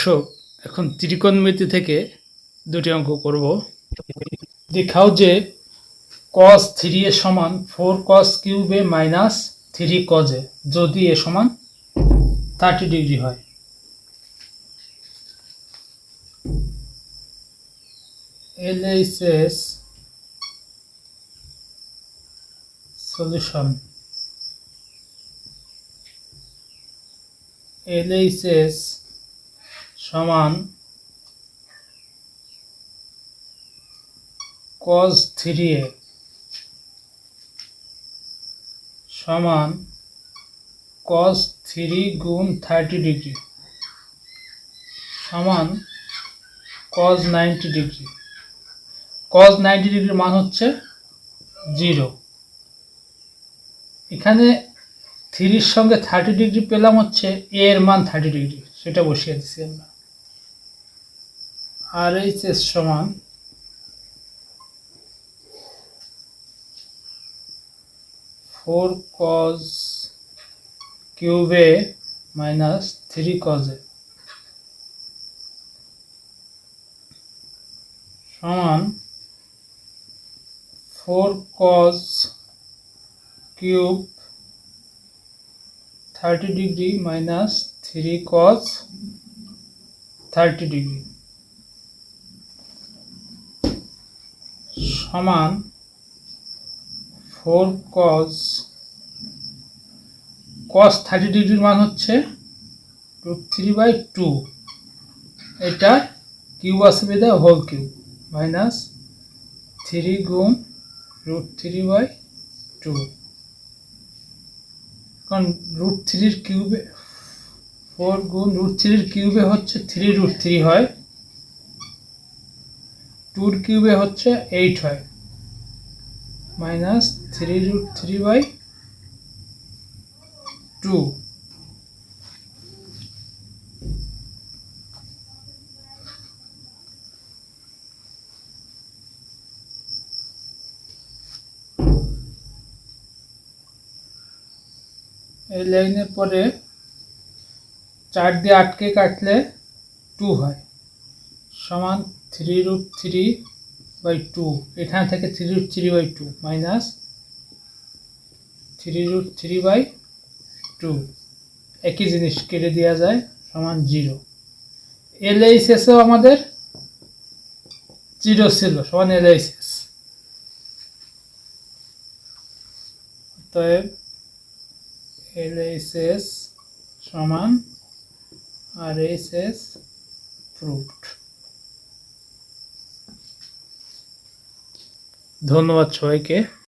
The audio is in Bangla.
দর্শক, এখন ত্রিকোণমিতি থেকে দুটি অঙ্ক করব। দেখাও যে cos 3a সমান 4 cos cube a minus 3 cos a যদি a সমান 30 ডিগ্রি হয়। LHS solution. LHS সমান cos 3a সমান cos 3 গুণ 30 ডিগ্রি সমান cos 90 ডিগ্রি। cos 90 ডিগ্রির মান হচ্ছে 0। এখানে 3 এর সঙ্গে 30 ডিগ্রি পেলাম হচ্ছে a এর মান 30 ডিগ্রি, সেটা বসিয়ে দিচ্ছি আমরা। RHS সমান four cos cube a minus 3 cos a সমান 4 cos cube 30 degree minus 3 cos 30 degree সমান 4 cos 30 ডিগ্রির মান হচ্ছে √3/2। এটা কিউব আছে বেদে হোল কিউব মাইনাস 3 গুণ √3/2। কারণ √3 এর কিউবে 4 গুণ √3 এর কিউবে হচ্ছে 3√3 হয়, 2 এর কিউবে হচ্ছে 8 হয়, মাইনাস 3√3/2। এই লাইনের পরে 4 দিয়ে 8কে কাটলে 2 হয়, সমান 3√3/2। এখান থেকে 3√3/2 মাইনাস 3√3/2, একই জিনিস কেটে দেওয়া যায়, সমান 0। LHSও আমাদের 0 ছিল, সমান LHS। অতএব LHS সমান RHS proved। ধন্যবাদ সবাইকে।